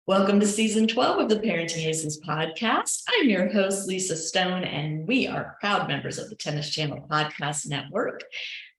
Welcome to season 12 of the Parenting Aces podcast. I'm your host, Lisa Stone, and we are proud members of the Tennis Channel Podcast Network.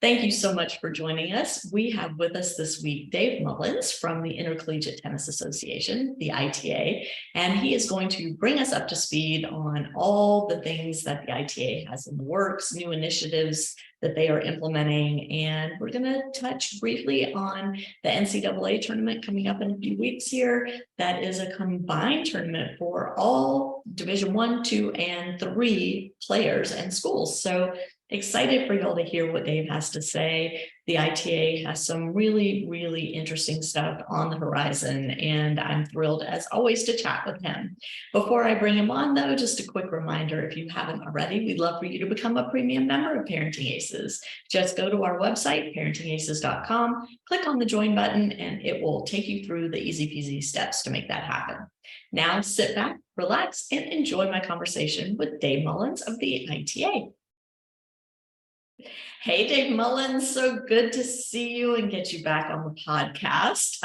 Thank you so much for joining us. We have with us this week Dave Mullins from the Intercollegiate Tennis Association, the ITA, and he is going to bring us up to speed on all the things that the ITA has in the works, new initiatives that they are implementing, and we're going to touch briefly on the NCAA tournament coming up in a few weeks here. That is a combined tournament for all Division 1, 2, and 3 players and schools. So excited for y'all to hear what Dave has to say. The ITA has some really, really interesting stuff on the horizon, and I'm thrilled as always to chat with him. Before I bring him on though, just a quick reminder, if you haven't already, we'd love for you to become a premium member of Parenting Aces. Just go to our website, ParentingAces.com, click on the join button, and it will take you through the easy peasy steps to make that happen. Now sit back, relax, and enjoy my conversation with Dave Mullins of the ITA. Hey, Dave Mullins, so good to see you and get you back on the podcast.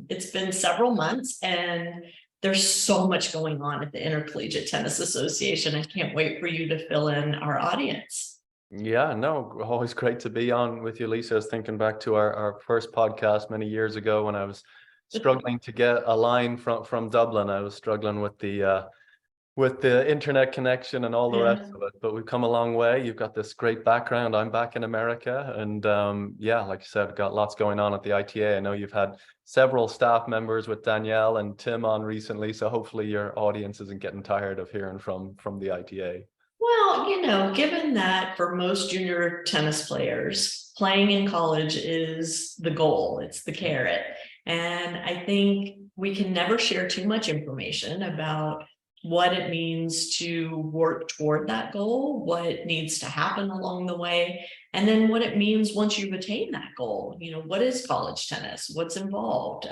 It's been several months and there's so much going on at the Intercollegiate Tennis Association. I can't wait for you to fill in our audience. Yeah, no, always great to be on with you, Lisa. I was thinking back to our first podcast many years ago when I was struggling to get a line from Dublin. I was struggling with the internet connection and all the rest of it, but we've come a long way. You've got this great background. I'm back in America, and yeah, like you said, got lots going on at the ITA. I know you've had several staff members with Danielle and Tim on recently, so hopefully your audience isn't getting tired of hearing from the ITA. Well, you know, given that for most junior tennis players, playing in college is the goal, it's the carrot. And I think we can never share too much information about what it means to work toward that goal, what needs to happen along the way, and then what it means once you've attained that goal. You know, what is college tennis? What's involved?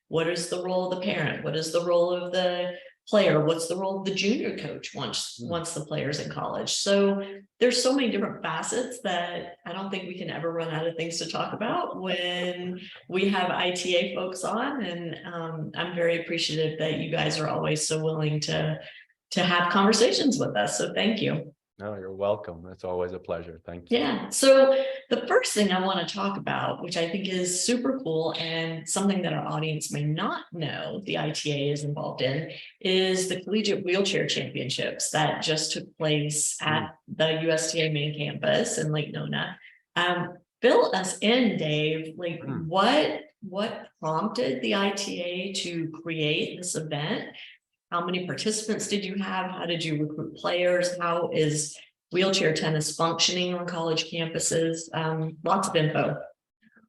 What is the role of the parent? What is the role of the player? What's the role of the junior coach once the player's in college? So there's so many different facets that I don't think we can ever run out of things to talk about when we have ITA folks on. And I'm very appreciative that you guys are always so willing to have conversations with us. So thank you. No, you're welcome. It's always a pleasure. Thank you. Yeah. So the first thing I want to talk about, which I think is super cool and something that our audience may not know the ITA is involved in, is the Collegiate Wheelchair Championships that just took place at the USTA main campus in Lake Nona. Fill us in, Dave. Like, what prompted the ITA to create this event? How many participants did you have? How did you recruit players? How is wheelchair tennis functioning on college campuses? Lots of info.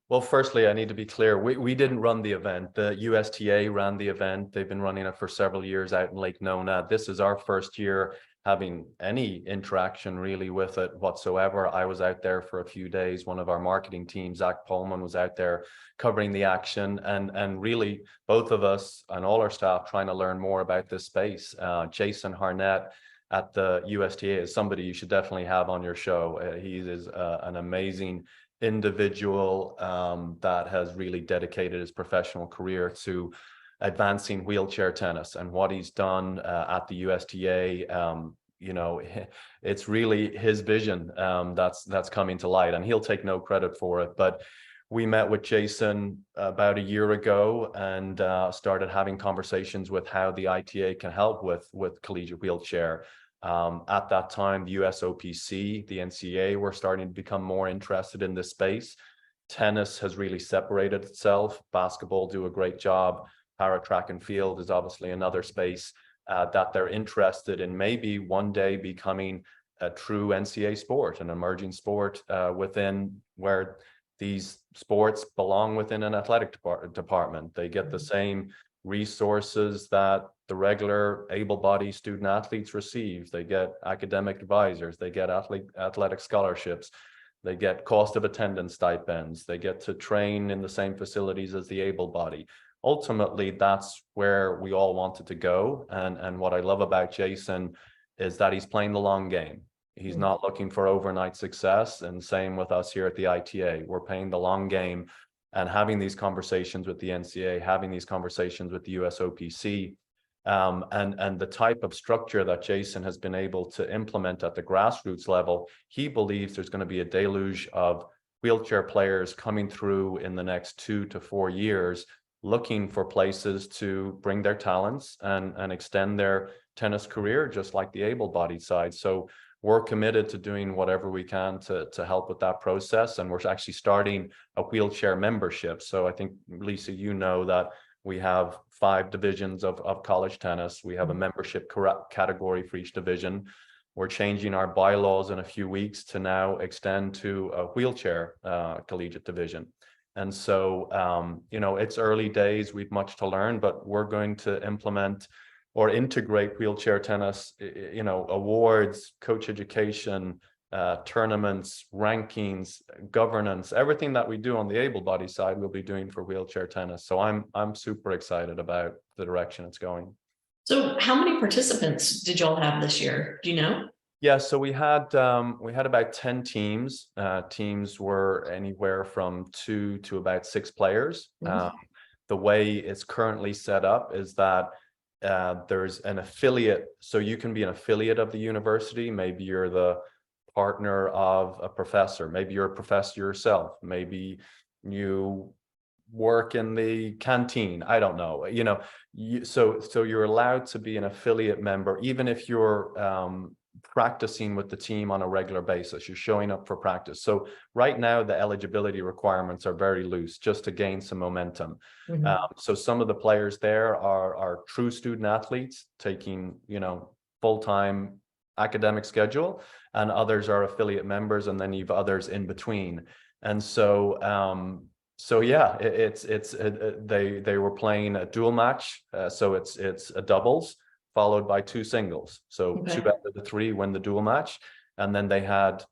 Well, firstly, I need to be clear. We didn't run the event. The USTA ran the event. They've been running it for several years out in Lake Nona. This is our first year having any interaction really with it whatsoever. I was out there for a few days. One of our marketing team, Zach Pullman, was out there covering the action, and really both of us and all our staff trying to learn more about this space. Jason Harnett at the USTA is somebody you should definitely have on your show. He is an amazing individual that has really dedicated his professional career to advancing wheelchair tennis, and what he's done at the USTA, you know, it's really his vision that's coming to light, and he'll take no credit for it. But we met with Jason about a year ago and started having conversations with how the ITA can help with collegiate wheelchair. At that time, the USOPC, the NCAA were starting to become more interested in this space. Tennis has really separated itself. Basketball do a great job. Para track and field is obviously another space that they're interested in maybe one day becoming a true NCAA sport, an emerging sport within where these sports belong within an athletic department. They get the same resources that the regular able-bodied student athletes receive. They get academic advisors, they get athletic scholarships, they get cost of attendance stipends, they get to train in the same facilities as the able-bodied. Ultimately, that's where we all wanted to go. And what I love about Jason is that he's playing the long game. He's not looking for overnight success, and same with us here at the ITA. We're playing the long game, and having these conversations with the NCAA, having these conversations with the USOPC, and the type of structure that Jason has been able to implement at the grassroots level, he believes there's going to be a deluge of wheelchair players coming through in the next 2 to 4 years, looking for places to bring their talents and extend their tennis career, just like the able-bodied side. So we're committed to doing whatever we can to help with that process. And we're actually starting a wheelchair membership. So I think, Lisa, you know that we have 5 divisions of college tennis. We have a membership category for each division. We're changing our bylaws in a few weeks to now extend to a wheelchair collegiate division. And so, it's early days. We've much to learn, but we're going to implement or integrate wheelchair tennis, awards, coach education, tournaments, rankings, governance, everything that we do on the able-bodied side, we'll be doing for wheelchair tennis. So I'm super excited about the direction it's going. So how many participants did y'all have this year? Do you know? Yeah, so we had about 10 teams. Teams were anywhere from 2 to about 6 players. The way it's currently set up is that there's an affiliate. So you can be an affiliate of the university. Maybe you're the partner of a professor. Maybe you're a professor yourself. Maybe you work in the canteen. I don't know. So you're allowed to be an affiliate member, even if you're practicing with the team on a regular basis. You're showing up for practice. So right now the eligibility requirements are very loose, just to gain some momentum. So some of the players there are true student athletes taking full-time academic schedule, and others are affiliate members, and then you've others in between. And so yeah, they were playing a dual match, so it's a doubles followed by 2 singles. So 2 out of the 3 win the dual match, and then they had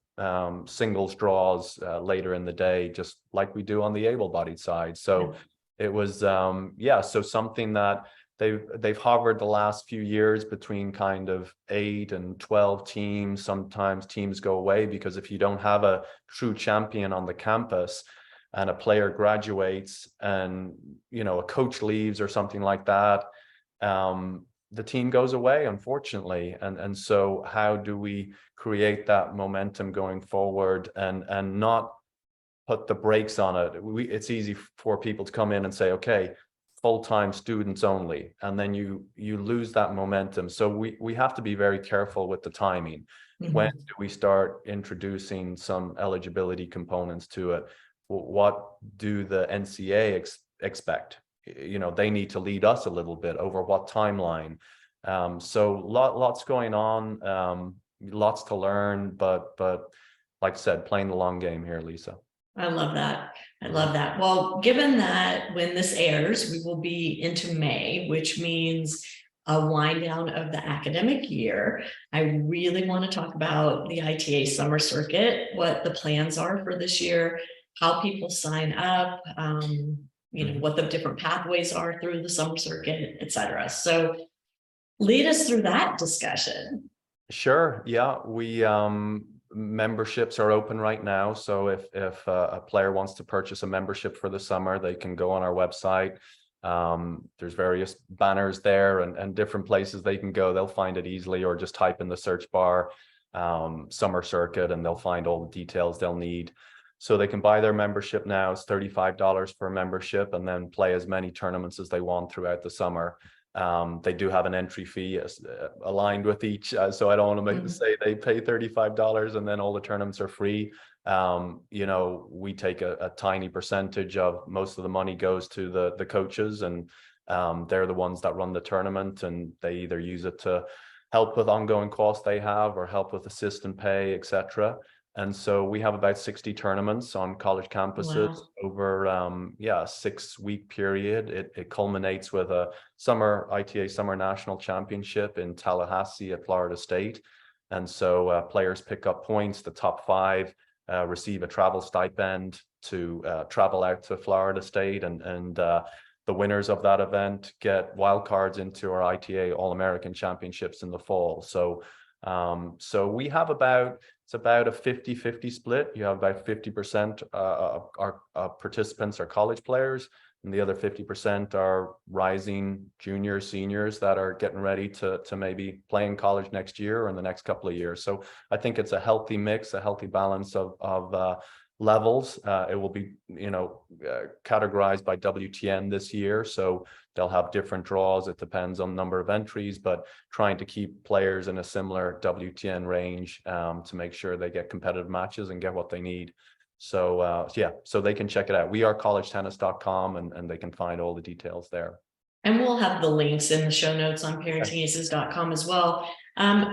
singles draws later in the day, just like we do on the able-bodied side. So it was so something that they've hovered the last few years between kind of 8 and 12 teams. Sometimes teams go away because if you don't have a true champion on the campus and a player graduates and a coach leaves or something like that, the team goes away, unfortunately. And so how do we create that momentum going forward and not put the brakes on it? It's easy for people to come in and say, okay, full-time students only, and then you lose that momentum. So we have to be very careful with the timing. When do we start introducing some eligibility components to it? What do the NCAA expect? They need to lead us a little bit over what timeline. So lots going on, lots to learn, but like I said, playing the long game here, Lisa. I love that. I love that. Well, given that when this airs, we will be into May, which means a wind down of the academic year, I really want to talk about the ITA Summer Circuit, what the plans are for this year, how people sign up, what the different pathways are through the summer circuit, et cetera. So lead us through that discussion. Sure. Yeah, we memberships are open right now. So if a player wants to purchase a membership for the summer, they can go on our website. There's various banners there and different places they can go. They'll find it easily, or just type in the search bar Summer Circuit and they'll find all the details they'll need. So they can buy their membership now. It's $35 for a membership, and then play as many tournaments as they want throughout the summer. They do have an entry fee aligned with each, so I don't want to say they pay $35 and then all the tournaments are free. We take a tiny percentage of most of the money goes to the coaches, and they're the ones that run the tournament, and they either use it to help with ongoing costs they have or help with assistant pay, etc. And so we have about 60 tournaments on college campuses over a 6-week period. It culminates with a ITA Summer National Championship in Tallahassee at Florida State. And so players pick up points. The top 5 receive a travel stipend to travel out to Florida State, and the winners of that event get wild cards into our ITA All-American Championships in the fall. So we have about it's about a 50-50 split. You have about 50% are participants are college players, and the other 50% are rising juniors, seniors that are getting ready to maybe play in college next year or in the next couple of years. So I think it's a healthy mix, a healthy balance of levels. It will be, categorized by WTN this year, so they'll have different draws. It depends on number of entries, but trying to keep players in a similar WTN range to make sure they get competitive matches and get what they need. So so they can check it out. wearecollegetennis.com, and they can find all the details there. And we'll have the links in the show notes on ParentingAces.com as well.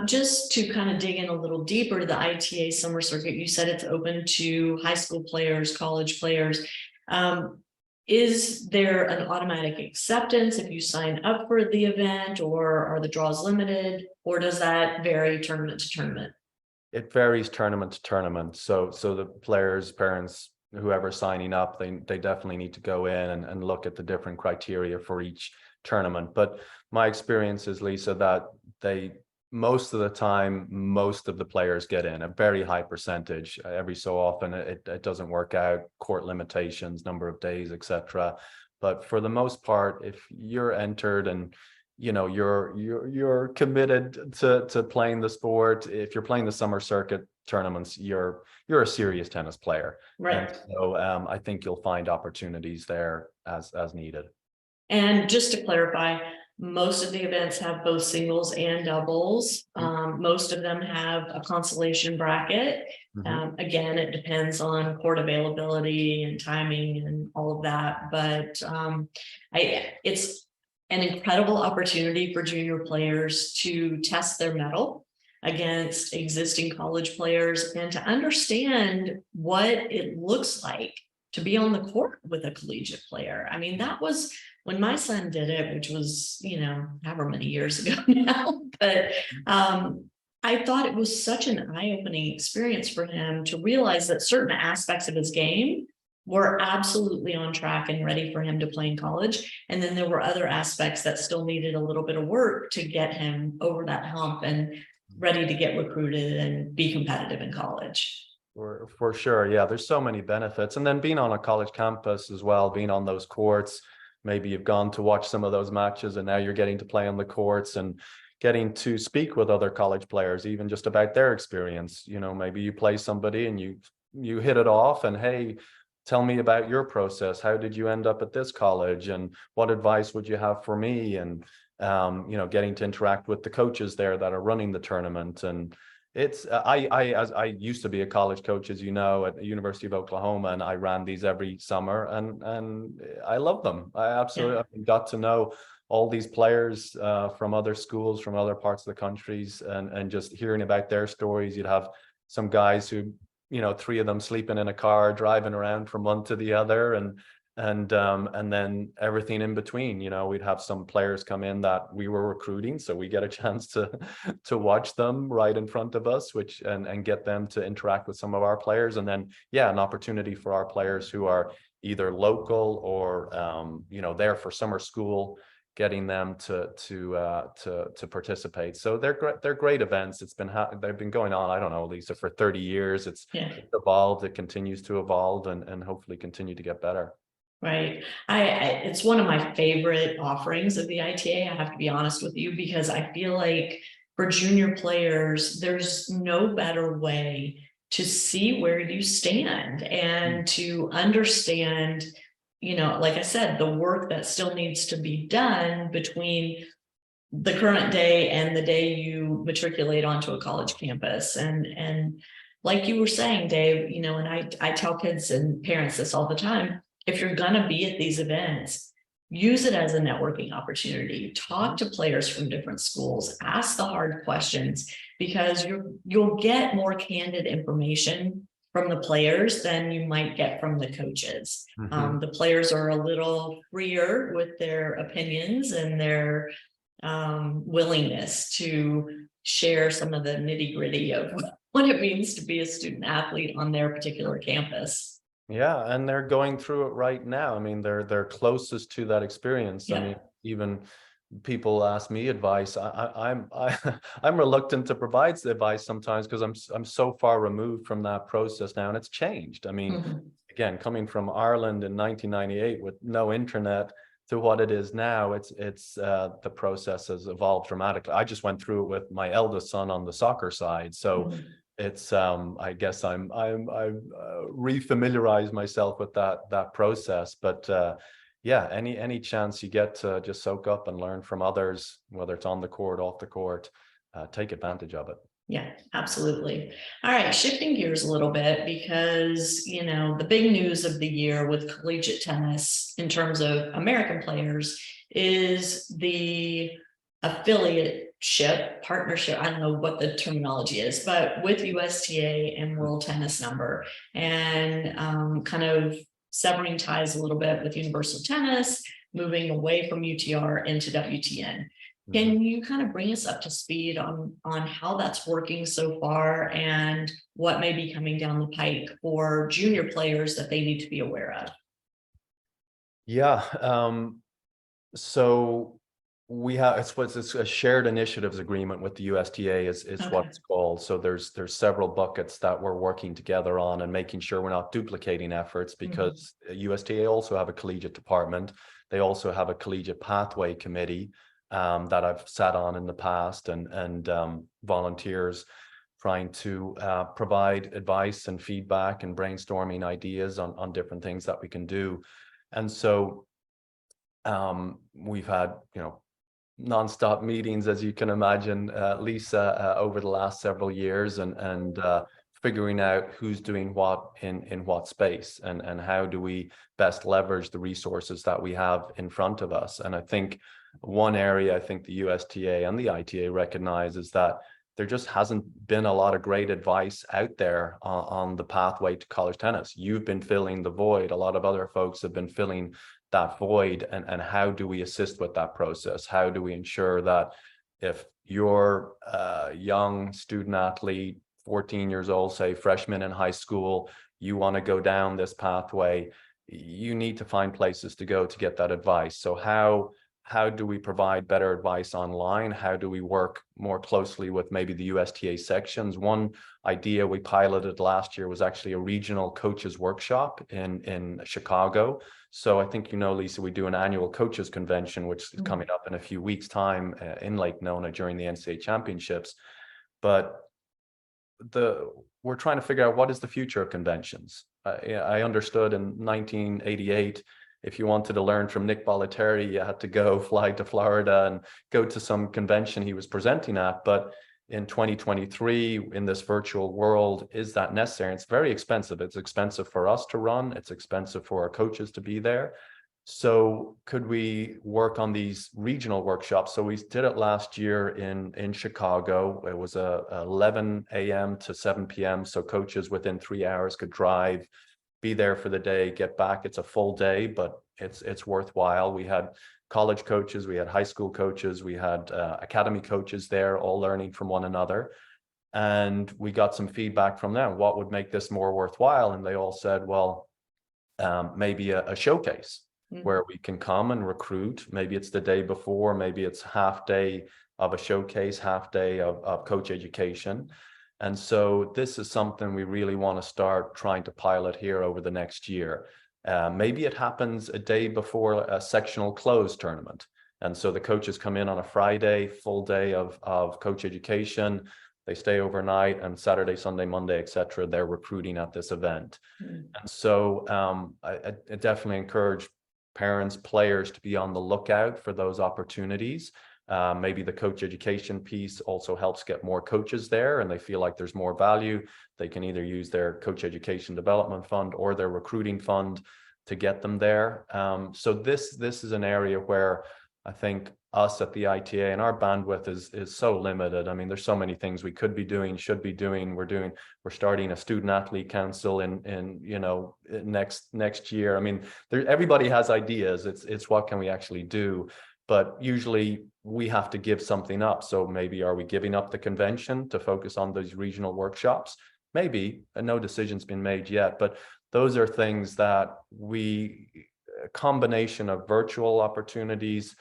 Just to kind of dig in a little deeper, the ITA Summer Circuit, you said it's open to high school players, college players. Is there an automatic acceptance if you sign up for the event, or are the draws limited, or does that vary tournament to tournament? It varies tournament to tournament. So the players, parents, whoever's signing up, they definitely need to go in and look at the different criteria for each tournament. But my experience is, Lisa, that most of the time, most of the players get in, a very high percentage. Every so often it doesn't work out, court limitations, number of days, etc. But for the most part, if you're entered and you're committed to playing the sport, if you're playing the summer circuit tournaments, you're a serious tennis player. Right. And so I think you'll find opportunities there as needed. And just to clarify, most of the events have both singles and doubles. Most of them have a consolation bracket. Again, it depends on court availability and timing and all of that. But it's an incredible opportunity for junior players to test their mettle against existing college players and to understand what it looks like to be on the court with a collegiate player. I mean, that was when my son did it, which was, however many years ago now, but I thought it was such an eye-opening experience for him to realize that certain aspects of his game were absolutely on track and ready for him to play in college. And then there were other aspects that still needed a little bit of work to get him over that hump and ready to get recruited and be competitive in college. For sure. Yeah, there's so many benefits. And then being on a college campus as well, being on those courts, maybe you've gone to watch some of those matches and now you're getting to play on the courts and getting to speak with other college players, even just about their experience. Maybe you play somebody and you hit it off and, hey, tell me about your process. How did you end up at this college? And what advice would you have for me? And, getting to interact with the coaches there that are running the tournament. And it's, I used to be a college coach, as you know, at the University of Oklahoma, and I ran these every summer, and I love them. I absolutely got to know all these players from other schools, from other parts of the countries, and just hearing about their stories. You'd have some guys who, three of them sleeping in a car, driving around from one to the other, and then everything in between. We'd have some players come in that we were recruiting, so we get a chance to watch them right in front of us, and get them to interact with some of our players. And then an opportunity for our players who are either local or there for summer school, getting them to participate. So they're great events. They've been going on, I don't know, Lisa, for 30 years. It's evolved, it continues to evolve, and hopefully continue to get better. Right. It's one of my favorite offerings of the ITA. I have to be honest with you, because I feel like for junior players, there's no better way to see where you stand and to understand, like I said, the work that still needs to be done between the current day and the day you matriculate onto a college campus. And like you were saying, Dave, and I tell kids and parents this all the time: if you're going to be at these events, use it as a networking opportunity. Talk to players from different schools, ask the hard questions, because you'll get more candid information from the players than you might get from the coaches. The players are a little freer with their opinions and their willingness to share some of the nitty-gritty of what it means to be a student athlete on their particular campus. Yeah, and they're going through it right now. I mean, they're closest to that experience. I mean, even people ask me advice, I'm reluctant to provide advice sometimes because I'm so far removed from that process now, and it's changed. I mean, Mhm. again, coming from Ireland in 1998 with no internet to what it is now, it's the process has evolved dramatically. I just went through it with my eldest son on the soccer side, so Mhm. it's I guess I'm refamiliarized myself with that process, but yeah, any chance you get to just soak up and learn from others, whether it's on the court, off the court, take advantage of it. Yeah, absolutely. All right, shifting gears a little bit because, the big news of the year with collegiate tennis in terms of American players is the affiliateship partnership. I don't know what the terminology is, but with USTA and World Tennis Number, and kind of severing ties a little bit with Universal Tennis, moving away from UTR into WTN. Can you kind of bring us up to speed on how that's working so far and what may be coming down the pike for junior players that they need to be aware of? Yeah. So we have it's a shared initiatives agreement with the USTA is what Okay. it's called. So there's several buckets that we're working together on and making sure we're not duplicating efforts, because USTA also have a collegiate department. They also have a collegiate pathway committee that I've sat on in the past, and volunteers trying to provide advice and feedback and brainstorming ideas on different things that we can do. And so we've had, nonstop meetings, as you can imagine, Lisa, over the last several years, and figuring out who's doing what in what space, and how do we best leverage the resources that we have in front of us. And I think one area I think the USTA and the ITA recognize is that there just hasn't been a lot of great advice out there on the pathway to college tennis. You've been filling the void. A lot of other folks have been filling that void, and how do we assist with that process? How do we ensure that if you're a young student athlete, 14 years old, say freshman in high school, you want to go down this pathway, you need to find places to go to get that advice. So how do we provide better advice online? How do we work more closely with maybe the USTA sections? One idea we piloted last year was actually a regional coaches workshop in Chicago. So I think, Lisa, we do an annual coaches convention, which is coming up in a few weeks' time in Lake Nona during the NCAA Championships. But we're trying to figure out what is the future of conventions. I understood in 1988, if you wanted to learn from Nick Bollettieri, you had to fly to Florida and go to some convention he was presenting at. But in 2023, in this virtual world, is that necessary? It's very expensive. It's expensive for us to run. It's expensive for our coaches to be there. So could we work on these regional workshops? So we did it last year in Chicago. It was 11 a.m. to 7 p.m. So coaches within 3 hours could drive, be there for the day, get back. It's a full day, but it's worthwhile. We had college coaches, we had high school coaches, we had academy coaches there, all learning from one another. And we got some feedback from them. What would make this more worthwhile? And they all said, well, maybe a showcase where we can come and recruit. Maybe it's the day before, maybe it's half day of a showcase, half day of coach education. And so this is something we really want to start trying to pilot here over the next year. Maybe it happens a day before a sectional close tournament. And so the coaches come in on a Friday, full day of coach education. They stay overnight, and Saturday, Sunday, Monday, etc., they're recruiting at this event. And so I definitely encourage parents, players to be on the lookout for those opportunities. Maybe the coach education piece also helps get more coaches there, and they feel like there's more value. They can either use their coach education development fund or their recruiting fund to get them there. So this is an area where I think us at the ITA and our bandwidth is so limited. I mean, there's so many things we could be doing, should be doing. We're starting a student athlete council in next year. I mean, everybody has ideas. It's what can we actually do? But usually we have to give something up. So maybe are we giving up the convention to focus on those regional workshops? Maybe, and no decision's been made yet. But those are things that a combination of virtual opportunities,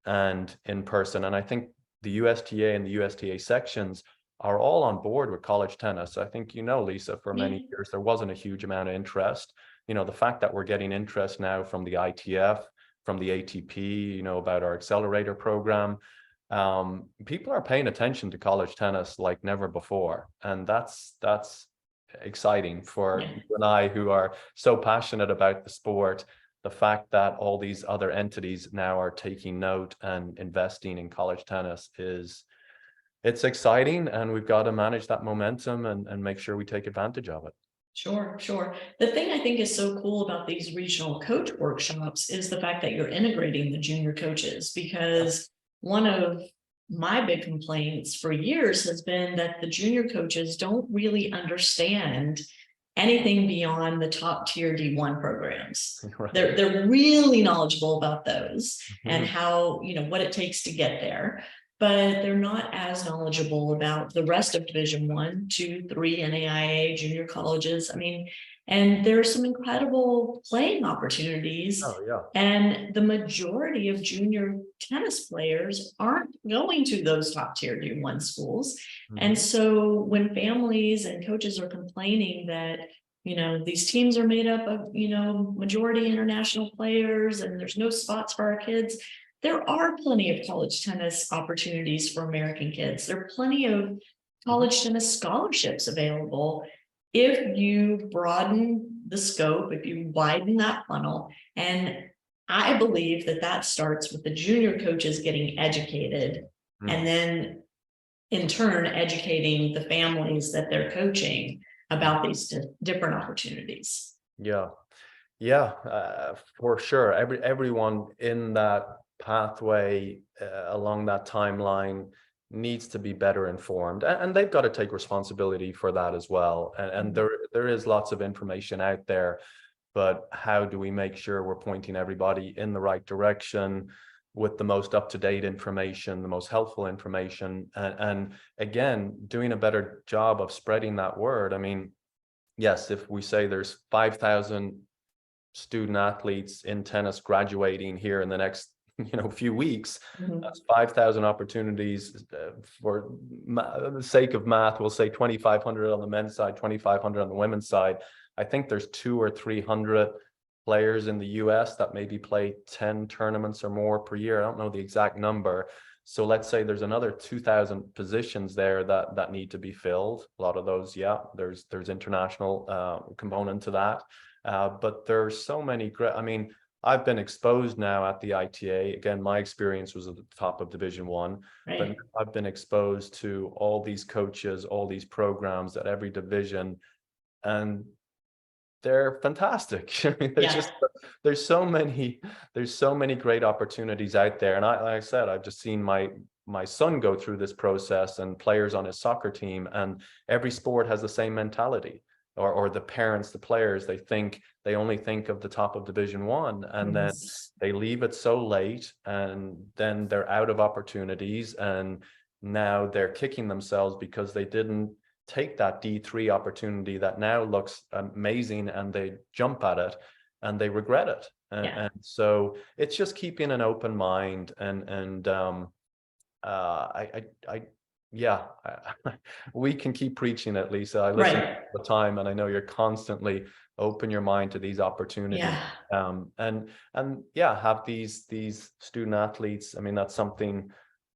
and in person. And I think the USTA and the USTA sections are all on board with college tennis. I think, Lisa, for many years, there wasn't a huge amount of interest. The fact that we're getting interest now from the ITF, from the ATP, about our accelerator program, people are paying attention to college tennis like never before. And that's exciting for you and I, who are so passionate about the sport. The fact that all these other entities now are taking note and investing in college tennis it's exciting, and we've got to manage that momentum and make sure we take advantage of it. Sure. The thing I think is so cool about these regional coach workshops is the fact that you're integrating the junior coaches, because one of my big complaints for years has been that the junior coaches don't really understand anything beyond the top tier D1 programs. Right. They're really knowledgeable about those and how, what it takes to get there, but they're not as knowledgeable about the rest of Division 1, 2, 3 NAIA junior colleges. And there are some incredible playing opportunities. Oh, yeah. And the majority of junior tennis players aren't going to those top tier D1 schools. And so when families and coaches are complaining that, these teams are made up of, majority international players and there's no spots for our kids, there are plenty of college tennis opportunities for American kids. There are plenty of college tennis scholarships available if you broaden the scope, if you widen that funnel. And I believe that starts with the junior coaches getting educated and then in turn educating the families that they're coaching about these different opportunities. Yeah, for sure. Everyone in that pathway along that timeline needs to be better informed, and they've got to take responsibility for that as well. And there is lots of information out there, but how do we make sure we're pointing everybody in the right direction with the most up-to-date information, the most helpful information, and again, doing a better job of spreading that word. Yes, if we say there's 5,000 student athletes in tennis graduating here in the next few weeks, that's 5,000 opportunities. For the sake of math, we'll say 2,500 on the men's side, 2,500 on the women's side. I think there's 200 or 300 players in the US that maybe play 10 tournaments or more per year. I don't know the exact number. So let's say there's another 2,000 positions there that need to be filled. A lot of those, there's international component to that. But there's so many great, I've been exposed now at the ITA. Again, my experience was at the top of Division 1, but I've been exposed to all these coaches, all these programs at every division, and they're fantastic. There's so many great opportunities out there. And like I said, I've just seen my son go through this process, and players on his soccer team, and every sport has the same mentality. Or the parents, the players, they only think of the top of Division 1, and then they leave it so late, and then they're out of opportunities, and now they're kicking themselves because they didn't take that D3 opportunity that now looks amazing, and they jump at it and they regret it. And so it's just keeping an open mind, we can keep preaching it, Lisa. I listen all the time, and I know you're constantly open your mind to these opportunities. And have these student athletes. That's something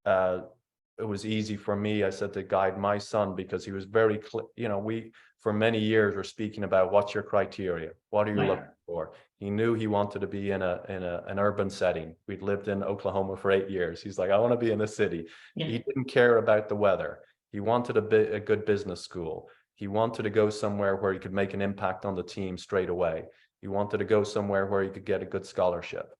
it was easy for me, I said, to guide my son, because he was very clear. We for many years were speaking about, what's your criteria? What are you looking for? He knew he wanted to be in an urban setting. We'd lived in Oklahoma for 8 years. He's like, I want to be in the city. He didn't care about the weather. He wanted a good business school. He wanted to go somewhere where he could make an impact on the team straight away. He wanted to go somewhere where he could get a good scholarship.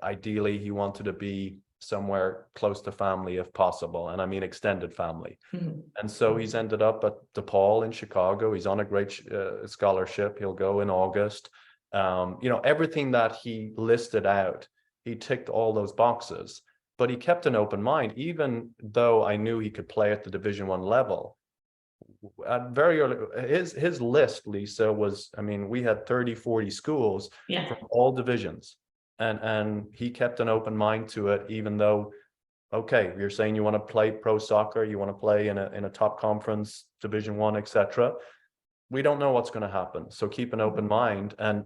Ideally, he wanted to be somewhere close to family if possible, and I mean extended family. And so he's ended up at DePaul in Chicago. He's on a great scholarship. He'll go in August. Everything that he listed out, he ticked all those boxes, but he kept an open mind. Even though I knew he could play at the Division 1 level, at very early, his list, Lisa, was, we had 30, 40 schools from all divisions. and he kept an open mind to it, even though, okay, you're saying you want to play pro soccer, you want to play in a top conference, Division I, etc. We don't know what's going to happen. So keep an open mind. And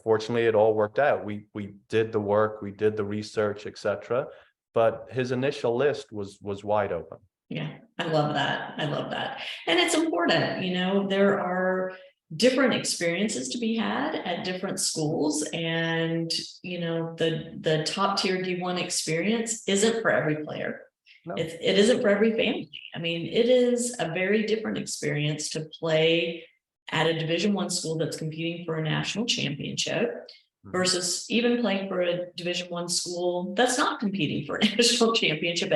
fortunately, it all worked out. We did the work, we did the research, etc. But his initial list was wide open. Yeah, I love that. I love that. And it's important, there are different experiences to be had at different schools. And, the top tier D1 experience isn't for every player. No. It isn't for every family. I mean, it is a very different experience to play at a Division I school that's competing for a national championship versus even playing for a Division I school that's not competing for a national championship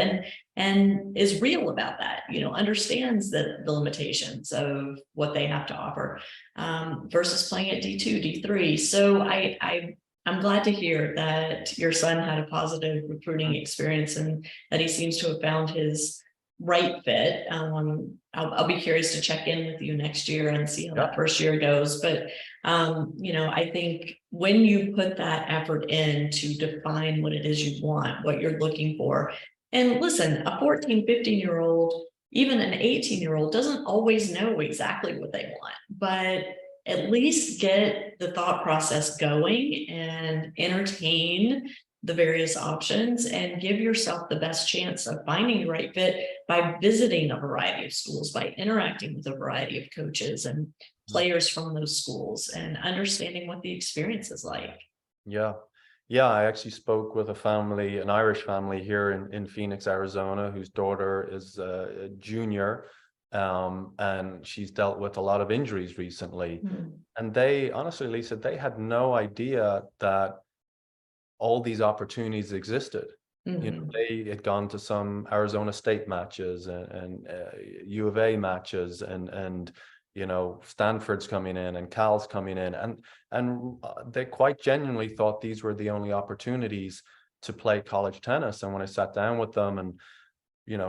and is real about that, understands the limitations of what they have to offer, versus playing at D2, D3. So I'm glad to hear that your son had a positive recruiting experience and that he seems to have found his right fit. I'll be curious to check in with you next year and see how that first year goes. But, I think when you put that effort in to define what it is you want, what you're looking for, and listen, a 14, 15-year-old, even an 18-year-old doesn't always know exactly what they want, but at least get the thought process going and entertain the various options and give yourself the best chance of finding the right fit by visiting a variety of schools, by interacting with a variety of coaches and players from those schools and understanding what the experience is like. Yeah. I actually spoke with a family, an Irish family here in Phoenix, Arizona, whose daughter is a junior, and she's dealt with a lot of injuries recently. And they, honestly, Lisa, they had no idea that all these opportunities existed. They had gone to some Arizona State matches and U of A matches and Stanford's coming in and Cal's coming in, and they quite genuinely thought these were the only opportunities to play college tennis. And when I sat down with them and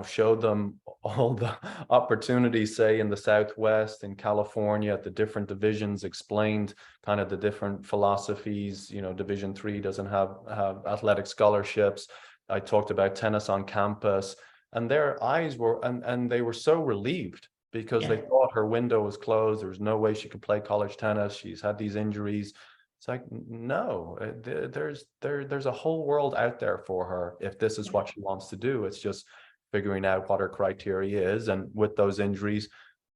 showed them all the opportunities, say in the Southwest, in California, at the different divisions, explained kind of the different philosophies. Division III doesn't have athletic scholarships. I talked about tennis on campus, and their eyes were, and they were so relieved because they thought her window was closed. There was no way she could play college tennis. She's had these injuries. It's like, no, there's a whole world out there for her if this is what she wants to do. It's just figuring out what her criteria is. And with those injuries,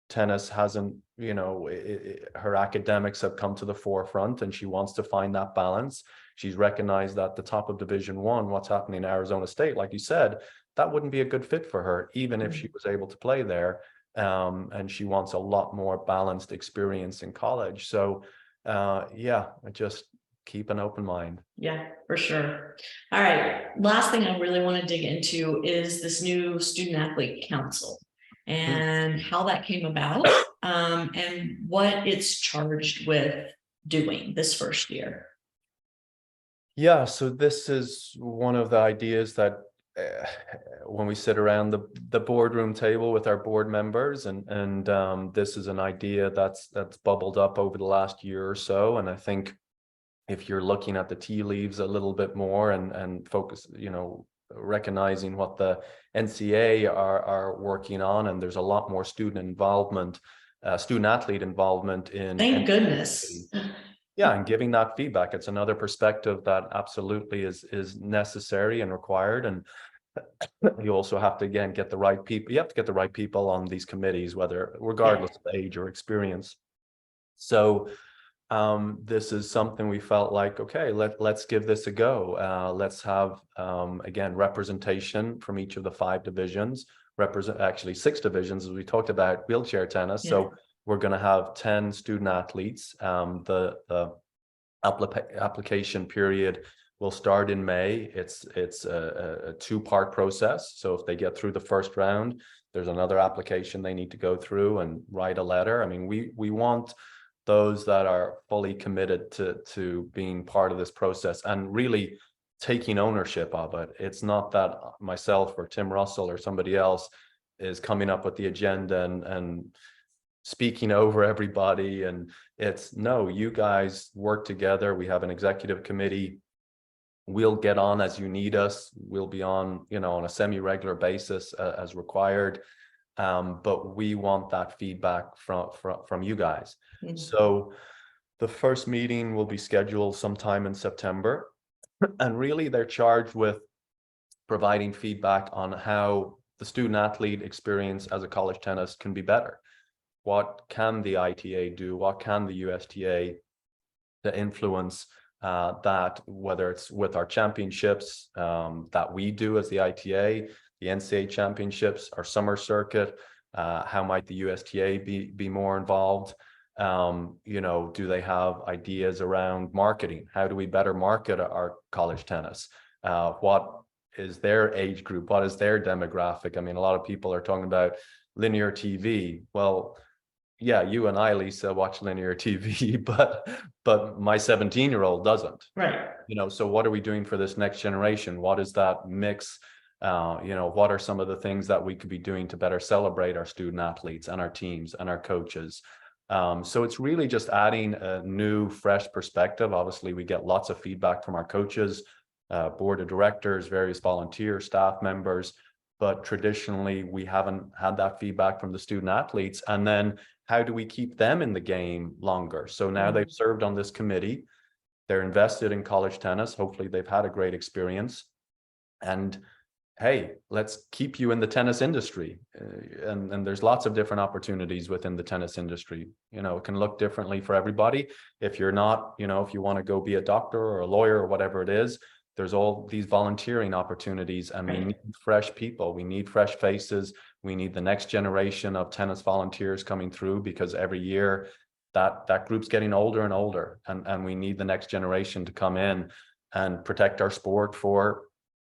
tennis hasn't, her academics have come to the forefront, and she wants to find that balance. She's recognized that the top of Division I, what's happening in Arizona State, like you said, that wouldn't be a good fit for her, even if she was able to play there. And she wants a lot more balanced experience in college. So, just keep an open mind. Yeah, for sure. All right. Last thing I really want to dig into is this new student athlete council and how that came about, and what it's charged with doing this first year. Yeah, so this is one of the ideas that when we sit around the boardroom table with our board members, and this is an idea that's bubbled up over the last year or so. And I think if you're looking at the tea leaves a little bit more and focus, recognizing what the NCAA are working on, and there's a lot more student athlete involvement in. Thank goodness. Yeah, and giving that feedback, it's another perspective that absolutely is necessary and required. And you also have to, again, get the right people. You have to get the right people on these committees, regardless of age or experience. So this is something we felt like, okay, let's give this a go. Let's have, again, representation from each of the 5 divisions, actually 6 divisions, as we talked about wheelchair tennis. So we're going to have 10 student athletes. The application period will start in May. It's a 2-part process. So if they get through the first round, there's another application they need to go through and write a letter. I mean, we want those that are fully committed to being part of this process and really taking ownership of it. It's not that myself or Tim Russell or somebody else is coming up with the agenda and speaking over everybody. And it's, no, you guys work together. We have an executive committee We'll get on as you need us. We'll be on, on a semi-regular basis as required. But we want that feedback from you guys. Mhm. So the first meeting will be scheduled sometime in September. And really they're charged with providing feedback on how the student athlete experience as a college tennis can be better. What can the ITA do? What can the USTA to influence that, whether it's with our championships that we do as the ITA, the NCAA Championships, our Summer Circuit, how might the USTA be more involved? Do they have ideas around marketing? How do we better market our college tennis? What is their age group? What is their demographic? I mean, a lot of people are talking about linear TV. Well, yeah, you and I, Lisa, watch linear TV, but my 17-year-old doesn't. Right. So what are we doing for this next generation? What is that mix? What are some of the things that we could be doing to better celebrate our student athletes and our teams and our coaches? So it's really just adding a new, fresh perspective. Obviously, we get lots of feedback from our coaches, board of directors, various volunteer staff members, but traditionally we haven't had that feedback from the student athletes. And then how do we keep them in the game longer? So now they've served on this committee, they're invested in college tennis. Hopefully they've had a great experience. And hey, let's keep you in the tennis industry. And there's lots of different opportunities within the tennis industry. It can look differently for everybody. If you're not, if you want to go be a doctor or a lawyer or whatever it is, there's all these volunteering opportunities, and we need fresh people. We need fresh faces. We need the next generation of tennis volunteers coming through, because every year that group's getting older and older, and we need the next generation to come in and protect our sport for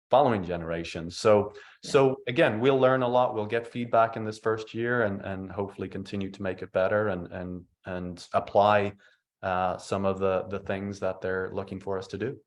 following generations. So again, we'll learn a lot. We'll get feedback in this first year, and hopefully continue to make it better and apply some of the things that they're looking for us to do.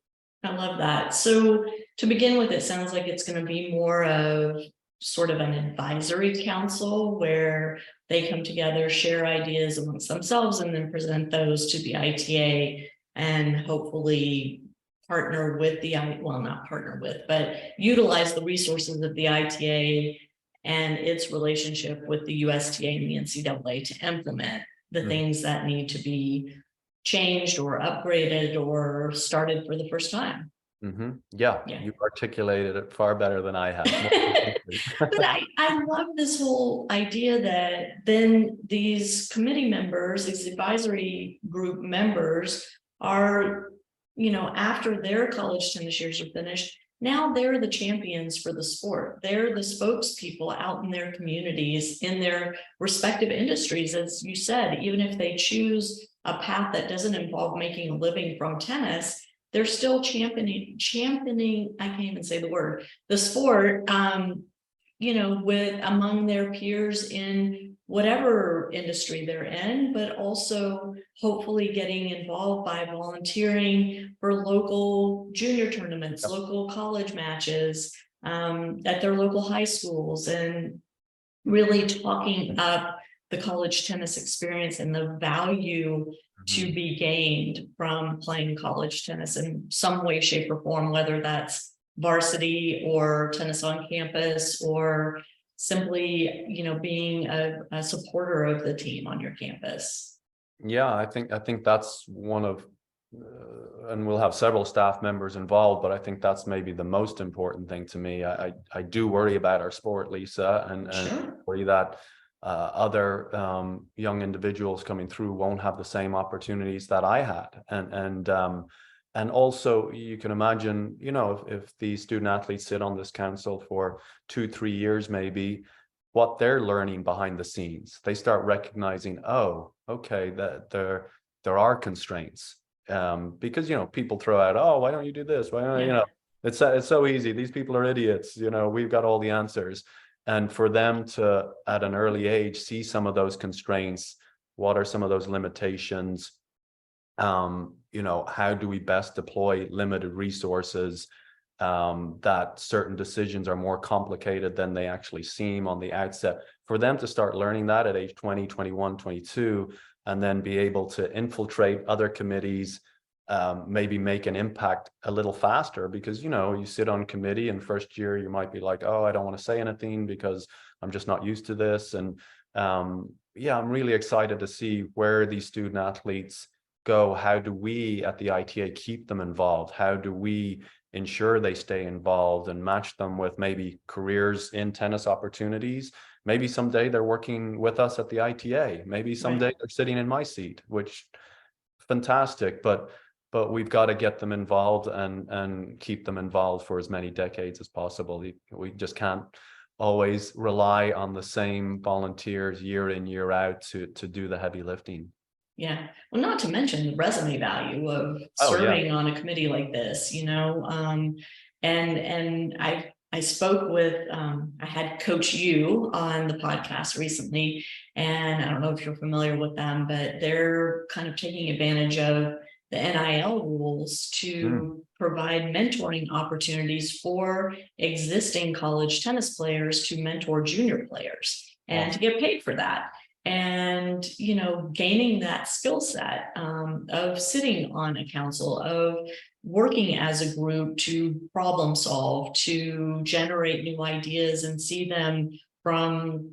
I love that. So to begin with, it sounds like it's going to be more of sort of an advisory council where they come together, share ideas amongst themselves, and then present those to the ITA, and hopefully partner with not partner with, but utilize the resources of the ITA and its relationship with the USTA and the NCAA to implement the things that need to be changed or upgraded or started for the first time. Yeah, you articulated it far better than I have. But I love this whole idea that then these committee members, these advisory group members are, after their college tennis years are finished, now they're the champions for the sport. They're the spokespeople out in their communities, in their respective industries. As you said, even if they choose a path that doesn't involve making a living from tennis, they're still championing, I can't even say the word, the sport, with among their peers in whatever industry they're in, but also hopefully getting involved by volunteering for local junior tournaments, local college matches, at their local high schools, and really talking up the college tennis experience and the value to be gained from playing college tennis in some way, shape, or form, whether that's varsity or tennis on campus, or simply, being a supporter of the team on your campus. Yeah, I think that's one of, and we'll have several staff members involved, but I think that's maybe the most important thing to me. I do worry about our sport, Lisa, and worry that other young individuals coming through won't have the same opportunities that I had, and also you can imagine, if the student athletes sit on this council for 2-3 years, maybe, what they're learning behind the scenes. They start recognizing, oh, okay, that there are constraints, because people throw out, oh, why don't you do this? Why don't it's so easy. These people are idiots. We've got all the answers. And for them to, at an early age, see some of those constraints, what are some of those limitations? How do we best deploy limited resources? That certain decisions are more complicated than they actually seem on the outset. For them to start learning that at age 20, 21, 22, and then be able to infiltrate other committees, maybe make an impact a little faster, because, you sit on committee and first year you might be like, oh, I don't want to say anything because I'm just not used to this. And yeah, I'm really excited to see where these student athletes go. How do we at the ITA keep them involved? How do we ensure they stay involved and match them with maybe careers in tennis opportunities? Maybe someday they're working with us at the ITA. Maybe someday Right. they're sitting in my seat, which fantastic. But we've got to get them involved and keep them involved for as many decades as possible. We just can't always rely on the same volunteers year in, year out to do the heavy lifting. Yeah. Well, not to mention the resume value of Oh, yeah. serving on a committee like this, and I spoke with, I had Coach U on the podcast recently, and I don't know if you're familiar with them, but they're kind of taking advantage of the NIL rules to provide mentoring opportunities for existing college tennis players to mentor junior players and to get paid for that. And, gaining that skill set of sitting on a council, of working as a group to problem solve, to generate new ideas and see them from,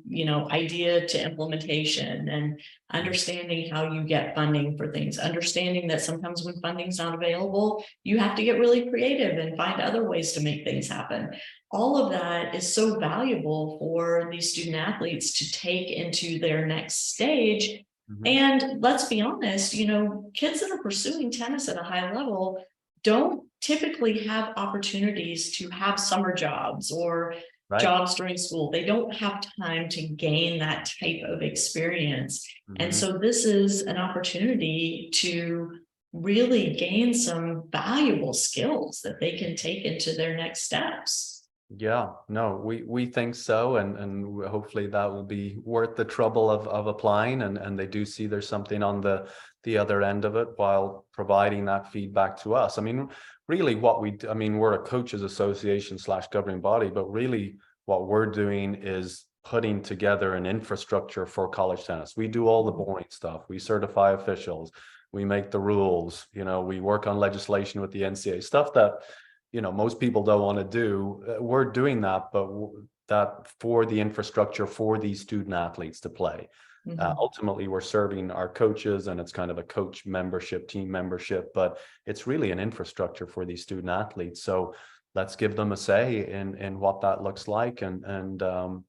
idea to implementation, and understanding how you get funding for things, understanding that sometimes when funding's not available, you have to get really creative and find other ways to make things happen. All of that is so valuable for these student athletes to take into their next stage. And let's be honest, kids that are pursuing tennis at a high level don't typically have opportunities to have summer jobs or jobs during school. They don't have time to gain that type of experience. And so this is an opportunity to really gain some valuable skills that they can take into their next steps. Yeah, no, we think so, and hopefully that will be worth the trouble of applying, and they do see there's something on the other end of it while providing that feedback to us. I mean, really what we do, I mean, we're a coaches association / governing body, but really what we're doing is putting together an infrastructure for college tennis. We do all the boring stuff. We certify officials, we make the rules, we work on legislation with the NCAA, stuff that most people don't want to do. We're doing that, but that for the infrastructure for these student athletes to play. Ultimately, we're serving our coaches, and it's kind of a coach membership, team membership, but it's really an infrastructure for these student athletes. So let's give them a say in what that looks like, and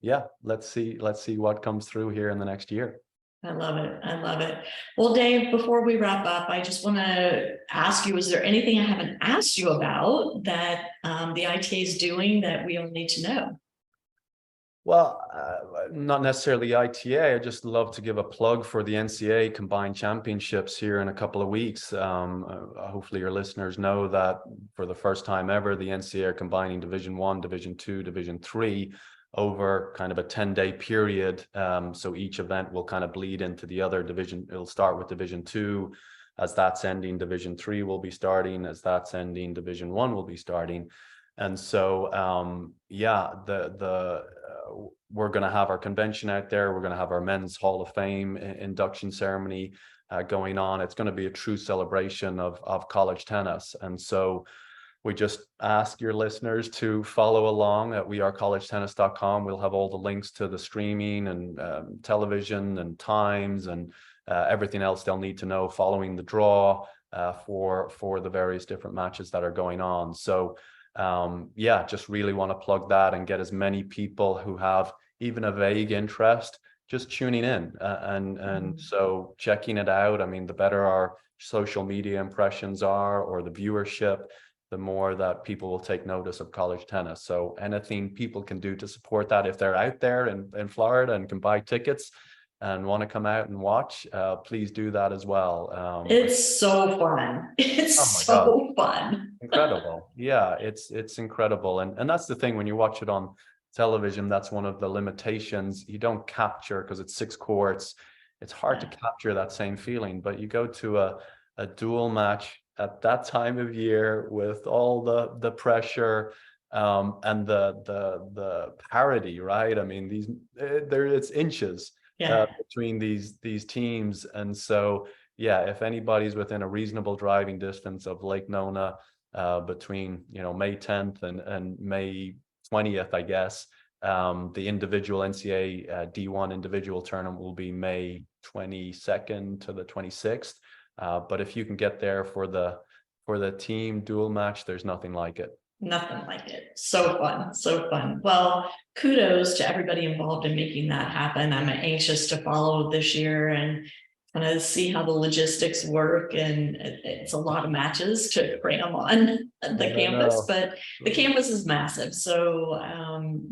yeah, let's see what comes through here in the next year. I love it. I love it. Well, Dave, before we wrap up, I just want to ask you, is there anything I haven't asked you about that the ITA is doing that we all need to know? Well, not necessarily ITA. I just love to give a plug for the NCAA Combined Championships here in a couple of weeks. Hopefully your listeners know that for the first time ever, the NCAA are combining Division I, Division II, Division III over kind of a 10-day period. So each event will kind of bleed into the other division. It'll start with Division II. As that's ending, Division III will be starting. As that's ending, Division I will be starting. And so, yeah, we're going to have our convention out there. We're going to have our Men's Hall of Fame induction ceremony going on. It's going to be a true celebration of college tennis. And so we just ask your listeners to follow along at wearecollegetennis.com. We'll have all the links to the streaming and television and times and everything else they'll need to know following the draw for the various different matches that are going on. So yeah, just really want to plug that and get as many people who have even a vague interest just tuning in and so checking it out. I mean, the better our social media impressions are or the viewership, the more that people will take notice of college tennis. So anything people can do to support that, if they're out there in Florida and can buy tickets and want to come out and watch, please do that as well. It's so fun. It's so fun. Incredible. Yeah, it's incredible. And that's the thing, when you watch it on television, that's one of the limitations. You don't capture, because it's 6 courts. It's hard to capture that same feeling, but you go to a dual match at that time of year with all the pressure and the parity, right? I mean, it's inches between these teams, and so yeah, if anybody's within a reasonable driving distance of Lake Nona, between, May 10th and May 20th, I guess, the individual NCAA D1 individual tournament will be May 22nd to the 26th. But if you can get there for the team dual match, there's nothing like it. Nothing like it. So fun, so fun. Well, kudos to everybody involved in making that happen. I'm anxious to follow this year and kind of see how the logistics work. And it's a lot of matches to cram on the campus, but the campus is massive. So, I'm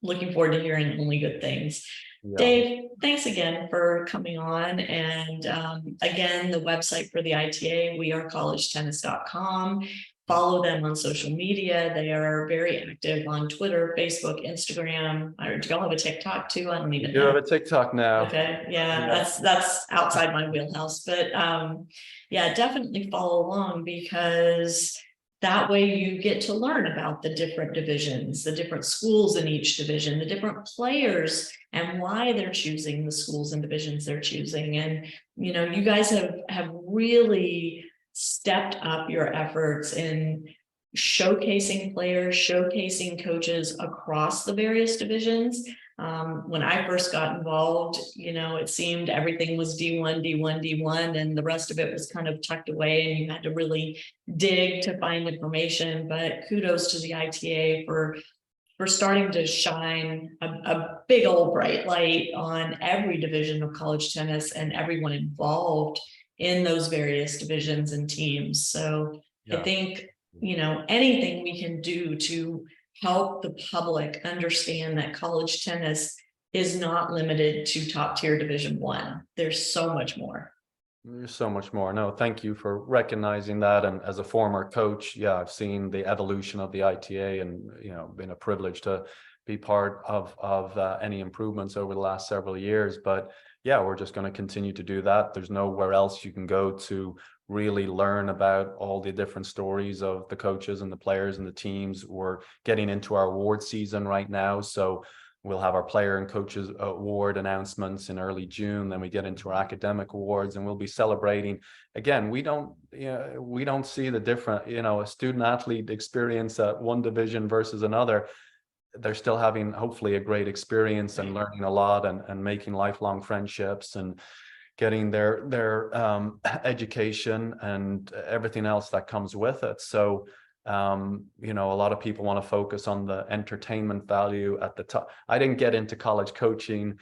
looking forward to hearing only good things. Yeah. Dave, thanks again for coming on. And again, the website for the ITA, wearecollegetennis.com. Follow them on social media. They are very active on Twitter, Facebook, Instagram. Do y'all have a TikTok too? I don't even know. You have a TikTok now. Okay. Yeah. That's outside my wheelhouse. But yeah, definitely follow along, because that way you get to learn about the different divisions, the different schools in each division, the different players, and why they're choosing the schools and divisions they're choosing. And, you guys have really stepped up your efforts in showcasing players, showcasing coaches across the various divisions. When I first got involved, it seemed everything was D1, D1, D1, and the rest of it was kind of tucked away, and you had to really dig to find information. But kudos to the ITA for starting to shine a big old bright light on every division of college tennis and everyone involved in those various divisions and teams. So yeah. I think, anything we can do to help the public understand that college tennis is not limited to top tier Division I. There's so much more. There's so much more. No, thank you for recognizing that. And as a former coach, yeah, I've seen the evolution of the ITA, and been a privilege to be part of any improvements over the last several years. But yeah, we're just going to continue to do that. There's nowhere else you can go to really learn about all the different stories of the coaches and the players and the teams. We're getting into our award season right now, so we'll have our player and coaches award announcements in early June. Then we get into our academic awards, and we'll be celebrating. Again, we don't see the different, a student athlete experience at one division versus another. They're still having hopefully a great experience and learning a lot and making lifelong friendships and getting their education and everything else that comes with it. So a lot of people want to focus on the entertainment value at the top. I didn't get into college coaching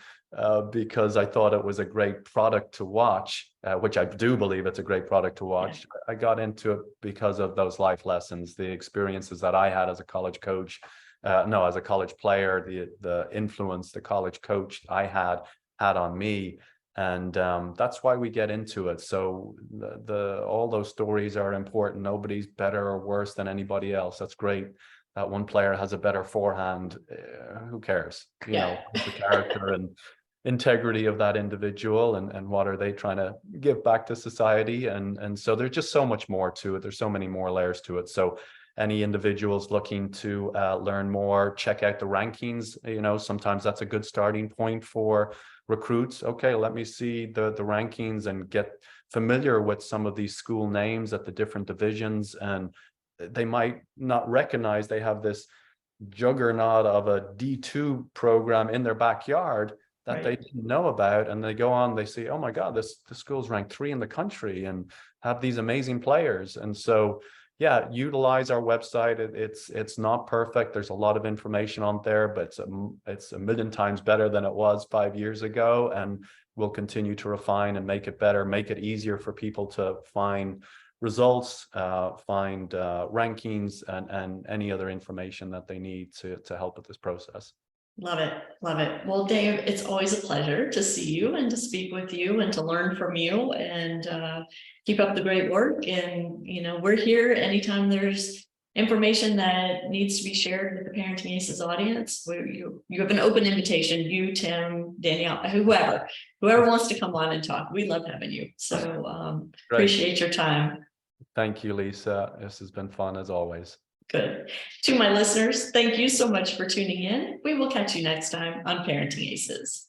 because I thought it was a great product to watch, which I do believe it's a great product to watch. Yeah. I got into it because of those life lessons, the experiences that I had as a college coach. As a college player, the influence the college coach I had on me. And that's why we get into it. So all those stories are important. Nobody's better or worse than anybody else. That's great. That one player has a better forehand. Who cares? The character and integrity of that individual, and what are they trying to give back to society? And so there's just so much more to it. There's so many more layers to it. So any individuals looking to learn more, check out the rankings. Sometimes that's a good starting point for recruits. Okay, let me see the rankings and get familiar with some of these school names at the different divisions. And they might not recognize they have this juggernaut of a D2 program in their backyard that they didn't know about. And they go on, they see, oh my God, the school's ranked 3 in the country and have these amazing players. And so yeah, utilize our website. It's not perfect. There's a lot of information on there, but it's a million times better than it was 5 years ago. And we'll continue to refine and make it better, make it easier for people to find results, find rankings, and any other information that they need to help with this process. Love it. Love it. Well, Dave, it's always a pleasure to see you and to speak with you and to learn from you, and keep up the great work. And, we're here anytime there's information that needs to be shared with the Parenting Aces audience. You have an open invitation, you, Tim, Danielle, whoever wants to come on and talk. We love having you. So appreciate your time. Thank you, Lisa. This has been fun as always. Good. To my listeners, thank you so much for tuning in. We will catch you next time on Parenting Aces.